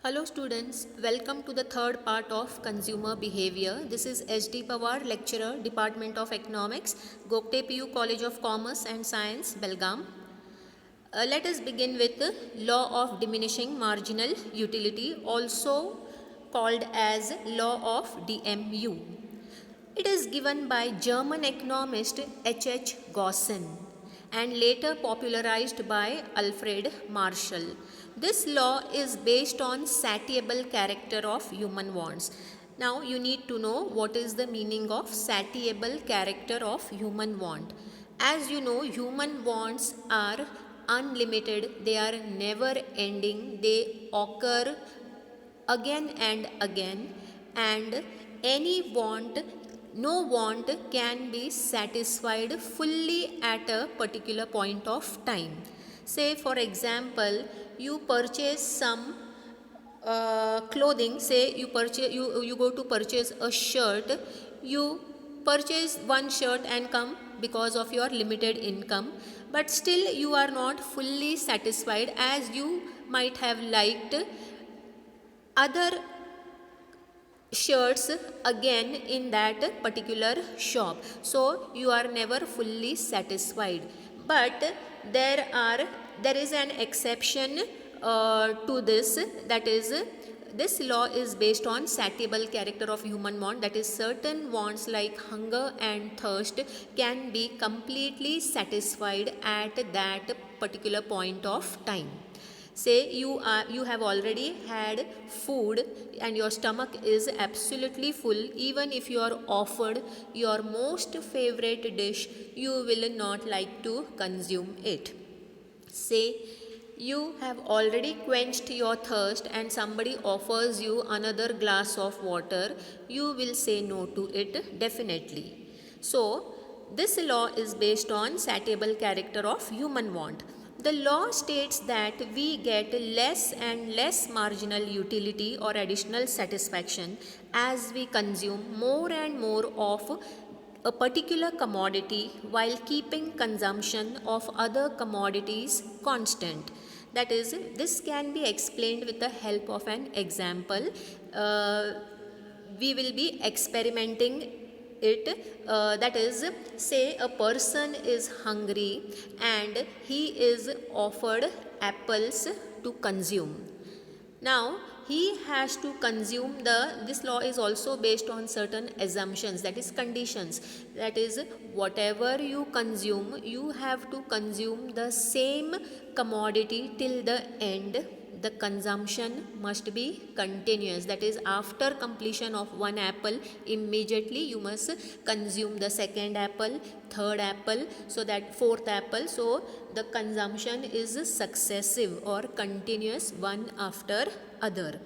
Hello students, welcome to the third part of consumer behavior. This is HD Pawar, lecturer, Department of Economics, Gokte PU College of Commerce and Science, Belgaum. Let us begin with the law of diminishing marginal utility, also called as law of DMU. It is given by German economist H. Gaussen and later popularized by Alfred Marshall. This law is based on satiable character of human wants. Now you need to know what is the meaning of satiable character of human want. As you know, human wants are unlimited, they are never ending, they occur again and again, and any want, no want can be satisfied fully at a particular point of time. Say for example, you purchase some clothing. Say you go to purchase a shirt, you purchase one shirt and come because of your limited income, but still you are not fully satisfied as you might have liked other shirts again in that particular shop, so you are never fully satisfied. But there is an exception to this, that is, this law is based on satiable character of human want, that is, certain wants like hunger and thirst can be completely satisfied at that particular point of time. Say you have already had food and your stomach is absolutely full. Even if you are offered your most favorite dish, you will not like to consume it. Say you have already quenched your thirst and somebody offers you another glass of water, you will say no to it definitely. So this law is based on satiable character of human want. The law states that we get less and less marginal utility or additional satisfaction as we consume more and more of a particular commodity while keeping consumption of other commodities constant. That is, this can be explained with the help of an example. We will be experimenting it. That is, say a person is hungry and he is offered apples to consume. Now he has to consume this law is also based on certain assumptions, that is conditions. That is, whatever you consume, you have to consume the same commodity till the end. The consumption must be continuous, that is, after completion of one apple, immediately you must consume the second apple, third apple, so that fourth apple. So the consumption is successive or continuous, one after other.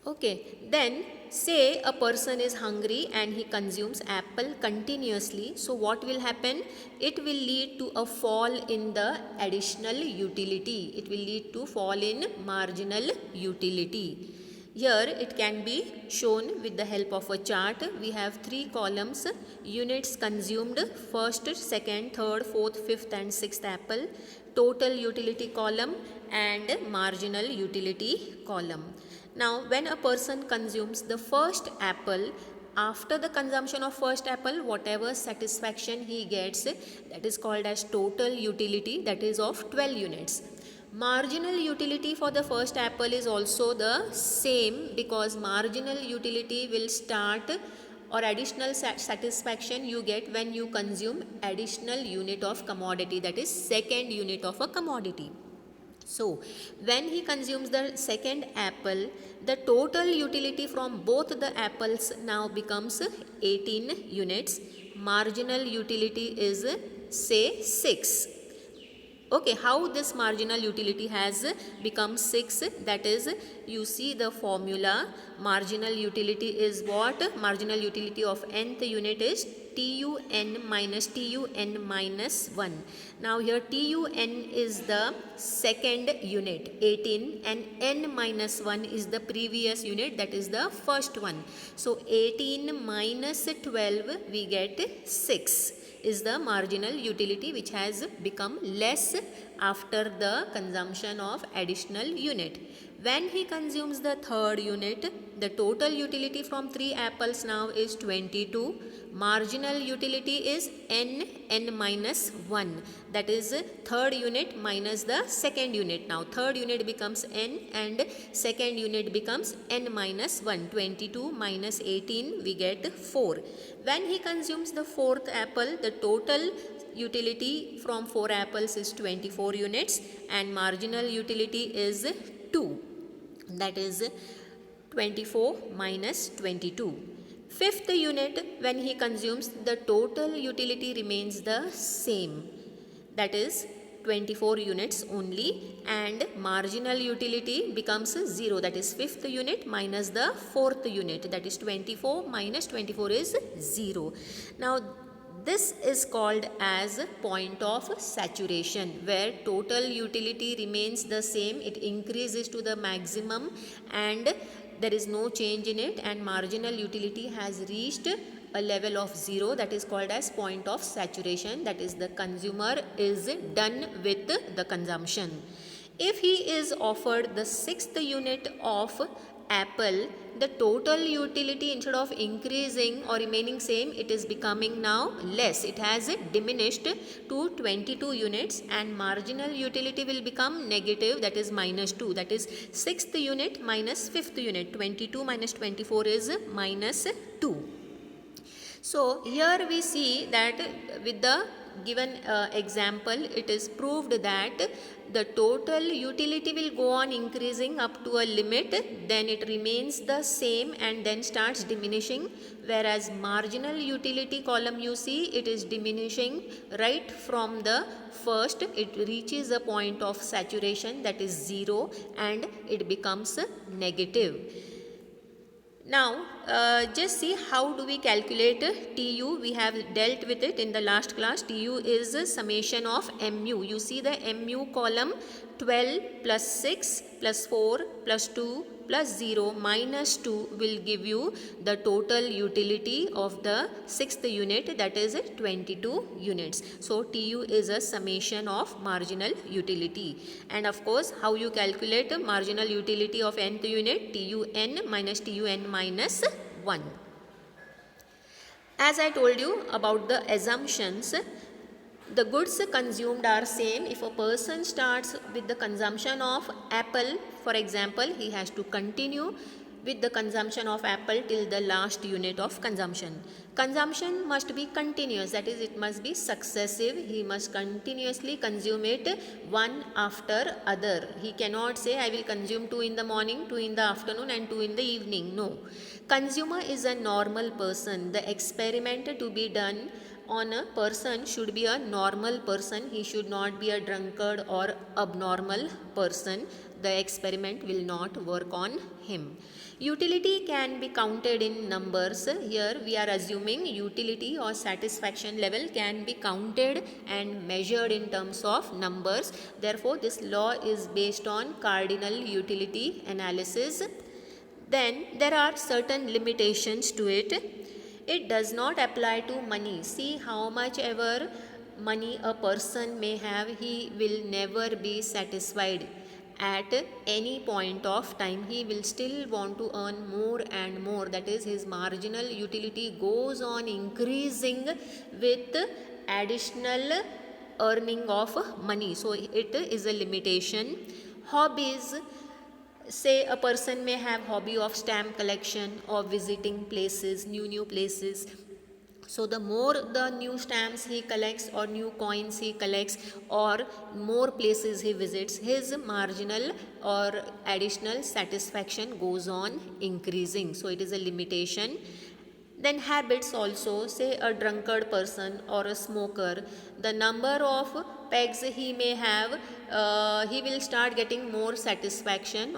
Okay, then say a person is hungry and he consumes apple continuously. So what will happen? It will lead to a fall in the additional utility. It will lead to fall in marginal utility. Here it can be shown with the help of a chart. We have three columns: units consumed, first, second, third, fourth, fifth and sixth apple, total utility column and marginal utility column. Now when a person consumes the first apple, after the consumption of first apple, whatever satisfaction he gets, that is called as total utility, that is of 12 units. Marginal utility for the first apple is also the same, because marginal utility will start, or additional satisfaction you get when you consume additional unit of commodity, that is second unit of a commodity. So when he consumes the second apple, the total utility from both the apples now becomes 18 units. Marginal utility is, say, 6. Okay, how this marginal utility has become 6? That is, you see the formula. Marginal utility is what? Marginal utility of nth unit is TUN minus TUN minus 1. Now here TUN is the second unit, 18, and n minus 1 is the previous unit, that is the first one. So 18 minus 12, we get 6 is the marginal utility, which has become less after the consumption of additional unit. When he consumes the third unit, the total utility from 3 apples now is 22. Marginal utility is n minus 1. That is third unit minus the second unit. Now third unit becomes n and second unit becomes n minus 1. 22 minus 18 we get 4. When he consumes the fourth apple, the total utility from 4 apples is 24 units and marginal utility is 2. That is 24 minus 22. Fifth unit, when he consumes, the total utility remains the same. That is 24 units only and marginal utility becomes 0. That is fifth unit minus the fourth unit. That is 24 minus 24 is 0. Now this is called as point of saturation, where total utility remains the same. It increases to the maximum and there is no change in it, and marginal utility has reached a level of 0. That is called as point of saturation. That is, the consumer is done with the consumption. If he is offered the sixth unit of apple, the total utility, instead of increasing or remaining same, it is becoming now less. It has diminished to 22 units and marginal utility will become negative, that is minus 2. That is sixth unit minus fifth unit. 22 minus 24 is minus 2. So here we see that with the given example, it is proved that the total utility will go on increasing up to a limit, then it remains the same and then starts diminishing, whereas marginal utility column, you see, it is diminishing right from the first. It reaches a point of saturation, that is 0, and it becomes negative. Now just see how do we calculate TU. We have dealt with it in the last class. TU is a summation of MU. You see the MU column, 12 plus 6 plus 4 plus 2 plus 0 minus 2 will give you the total utility of the sixth unit, that is 22 units. So TU is a summation of marginal utility. And of course, how you calculate marginal utility of nth unit? TUN minus TUN minus 1. As I told you about the assumptions, the goods consumed are same. If a person starts with the consumption of apple, for example, he has to continue with the consumption of apple till the last unit of consumption. Consumption must be continuous, that is, it must be successive. He must continuously consume it one after other. He cannot say, I will consume 2 in the morning, 2 in the afternoon and 2 in the evening. No. Consumer is a normal person. The experiment to be done on a person should be a normal person. He should not be a drunkard or abnormal person. The experiment will not work on him. Utility can be counted in numbers. Here we are assuming utility or satisfaction level can be counted and measured in terms of numbers. Therefore, this law is based on cardinal utility analysis. Then there are certain limitations to it. It does not apply to money. See, how much ever money a person may have, he will never be satisfied. At any point of time, he will still want to earn more and more. That is, his marginal utility goes on increasing with additional earning of money. So it is a limitation. Hobbies. Say a person may have hobby of stamp collection or visiting places, new places. So the more the new stamps he collects or new coins he collects or more places he visits, his marginal or additional satisfaction goes on increasing. So it is a limitation. Then habits also, say a drunkard person or a smoker, the number of pegs he may have, he will start getting more satisfaction.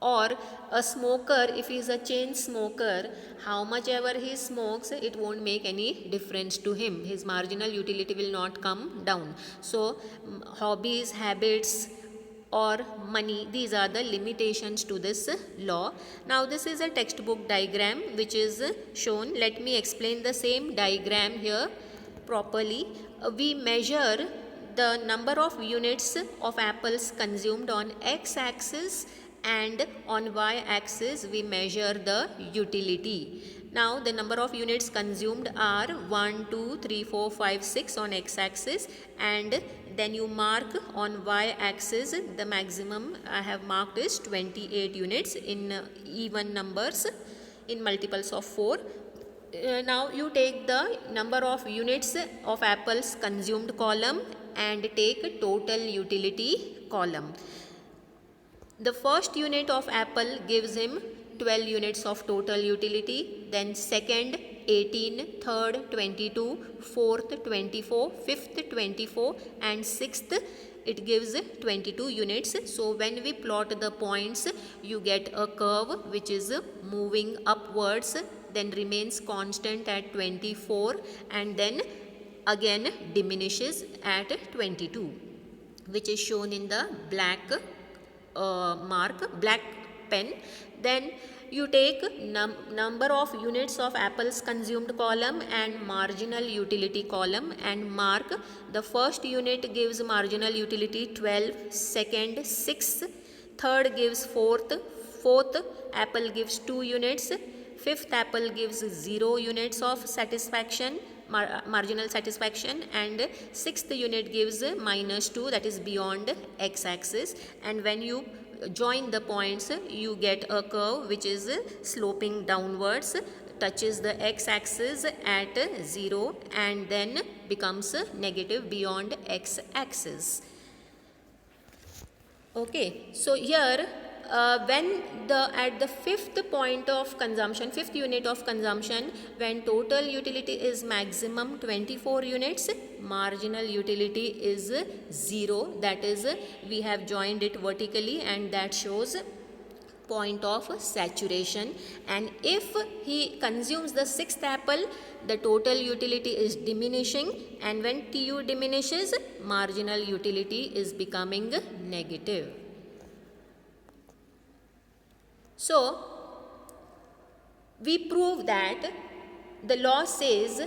Or a smoker, if he is a chain smoker, how much ever he smokes, it won't make any difference to him. His marginal utility will not come down. So hobbies, habits or money, these are the limitations to this law. Now this is a textbook diagram which is shown. Let me explain the same diagram here properly. We measure the number of units of apples consumed on x-axis, and on y-axis we measure the utility. Now the number of units consumed are 1, 2, 3, 4, 5, 6 on x-axis, and then you mark on y-axis the maximum I have marked is 28 units in even numbers in multiples of 4. Now you take the number of units of apples consumed column and take total utility column. The first unit of apple gives him 12 units of total utility, then second 18, third 22, fourth 24, fifth 24 and sixth it gives 22 units. So when we plot the points, you get a curve which is moving upwards, then remains constant at 24 and then again diminishes at 22, which is shown in the black black pen. Then you take number of units of apples consumed column and marginal utility column and mark. The first unit gives marginal utility 12, second 6, third gives fourth apple gives 2 units, fifth apple gives 0 units of satisfaction, marginal satisfaction, and sixth unit gives -2, that is beyond x-axis. And when you join the points, you get a curve which is sloping downwards, touches the x-axis at 0 and then becomes negative beyond x-axis. Okay, so here when at the fifth point of consumption, fifth unit of consumption, when total utility is maximum 24 units, marginal utility is 0, that is we have joined it vertically and that shows point of saturation. And if he consumes the sixth apple, the total utility is diminishing, and when TU diminishes, marginal utility is becoming negative. So, we prove that the law says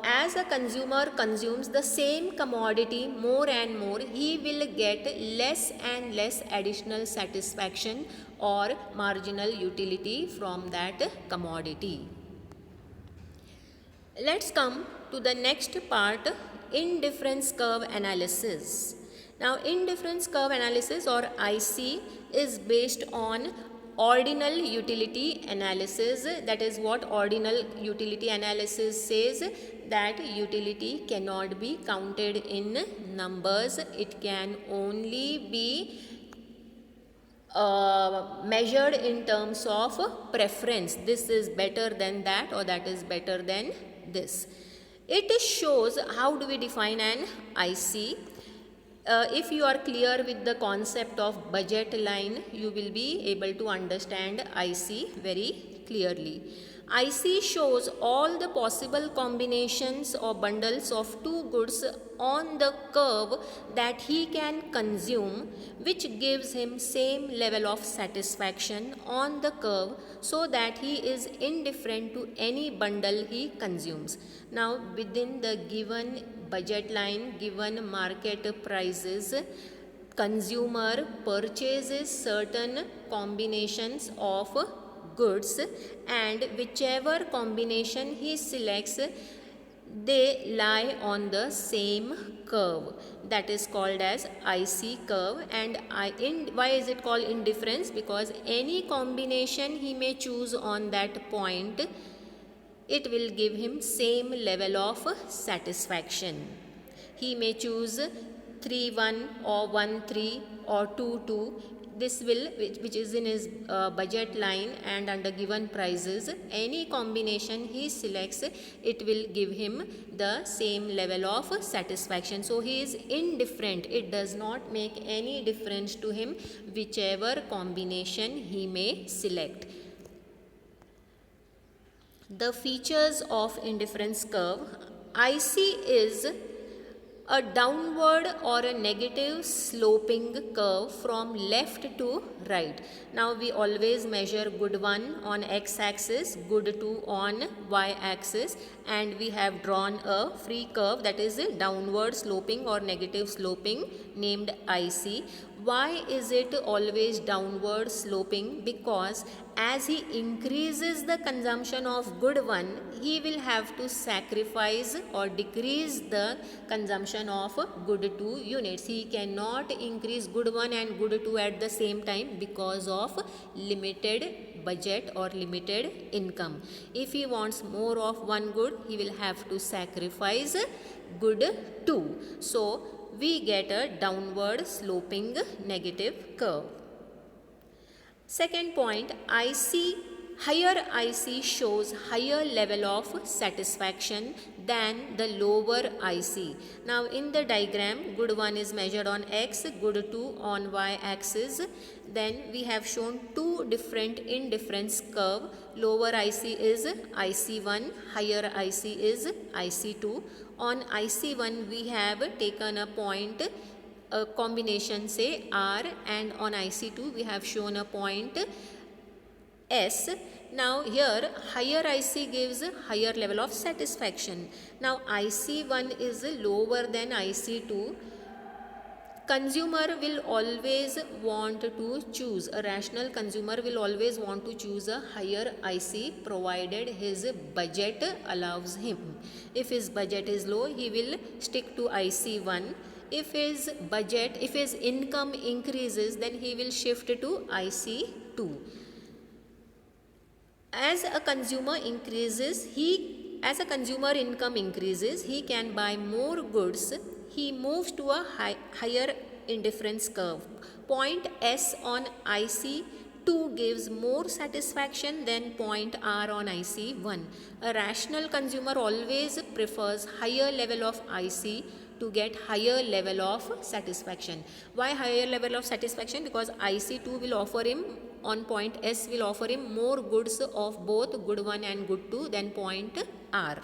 as a consumer consumes the same commodity more and more, he will get less and less additional satisfaction or marginal utility from that commodity. Let's come to the next part, indifference curve analysis. Now, indifference curve analysis or IC is based on ordinal utility analysis. That is what ordinal utility analysis says, that utility cannot be counted in numbers. It can only be measured in terms of preference. This is better than that or that is better than this. It shows how do we define an IC. If you are clear with the concept of budget line, you will be able to understand IC very clearly. IC shows all the possible combinations or bundles of two goods on the curve that he can consume, which gives him same level of satisfaction on the curve, so that he is indifferent to any bundle he consumes. Now, within the given budget line, given market prices, consumer purchases certain combinations of goods, and whichever combination he selects, they lie on the same curve. That is called as IC curve. And why is it called indifference? Because any combination he may choose on that point, it will give him same level of satisfaction. He may choose 3-1 or 1-3 or 2-2. This will, which is in his budget line and under given prices, any combination he selects, it will give him the same level of satisfaction. So he is indifferent. It does not make any difference to him whichever combination he may select. The features of indifference curve. IC is A downward or a negative sloping curve from left to right. Now we always measure good 1 on x-axis, good 2 on y-axis, and we have drawn a free curve, that is a downward sloping or negative sloping, named IC. Why is it always downward sloping? Because as he increases the consumption of good 1, he will have to sacrifice or decrease the consumption of good 2 units. He cannot increase good 1 and good 2 at the same time because of limited budget or limited income. If he wants more of one good, he will have to sacrifice good 2. So we get a downward sloping negative curve. Second point, higher IC shows higher level of satisfaction than the lower IC. Now in the diagram, good 1 is measured on x, good 2 on y axis. Then we have shown two different indifference curve. Lower IC is IC1, higher IC is IC2. On IC1 we have taken a point, a combination say R, and on IC2 we have shown a point S. Now here higher IC gives higher level of satisfaction. Now IC1 is lower than IC2. Consumer will always want to choose, a rational consumer will always want to choose a higher IC provided his budget allows him. If his budget is low, he will stick to IC1. If his income increases, then he will shift to IC2. As a consumer income increases, he can buy more goods. He moves to a higher indifference curve. Point S on IC2 gives more satisfaction than point R on IC1. A rational consumer always prefers higher level of IC to get higher level of satisfaction. Why higher level of satisfaction? Because IC2 will offer him, on point S will offer him more goods of both good 1 and good 2 than point R.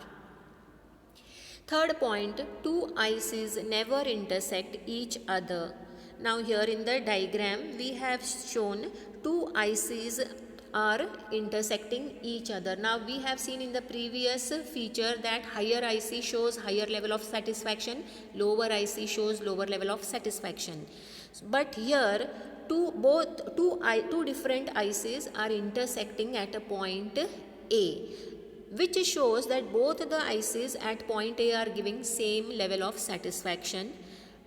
Third point, two ICs never intersect each other. Now here in the diagram we have shown two ICs are intersecting each other. Now we have seen in the previous feature that higher IC shows higher level of satisfaction, lower IC shows lower level of satisfaction. But here two different ICs are intersecting at a point A, which shows that both the ICs at point A are giving same level of satisfaction,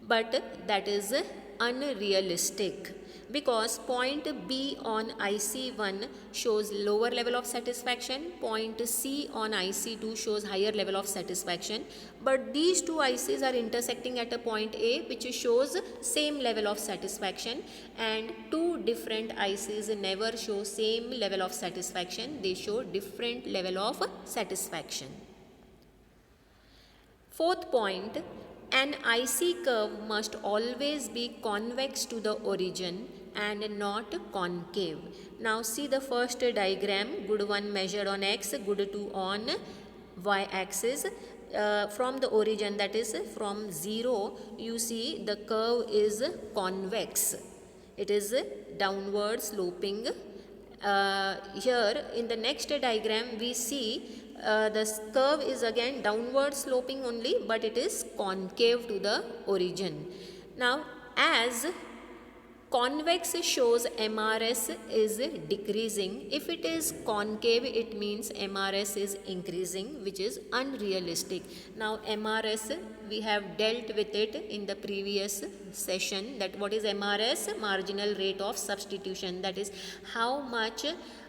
but that is unrealistic because point B on IC1 shows lower level of satisfaction, point C on IC2 shows higher level of satisfaction, but these two ICs are intersecting at a point A which shows same level of satisfaction, and two different ICs never show same level of satisfaction, they show different level of satisfaction. Fourth point, an IC curve must always be convex to the origin and not concave. Now see the first diagram, good 1 measured on x, good 2 on y axis. From the origin, that is from 0, you see the curve is convex. It is downward sloping. Here in the next diagram we see the curve is again downward sloping only, but it is concave to the origin. Now as convex shows MRS is decreasing, if it is concave it means MRS is increasing, which is unrealistic. Now MRS we have dealt with it in the previous session, that what is MRS? Marginal rate of substitution, that is how much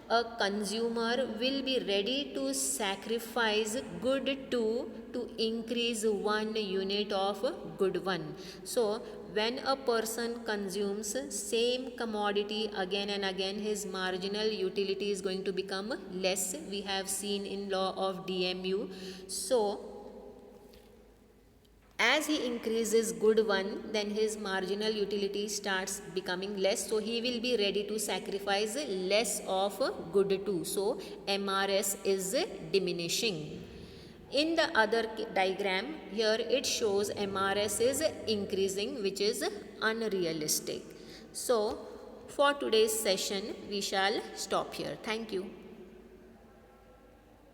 a consumer will be ready to sacrifice good 2 to increase 1 unit of good 1. So when a person consumes same commodity again and again, his marginal utility is going to become less. We have seen in law of DMU. So as he increases good 1, then his marginal utility starts becoming less, so he will be ready to sacrifice less of good 2. So MRS is diminishing. In the other diagram, here it shows MRS is increasing, which is unrealistic. So, for today's session, we shall stop here. Thank you.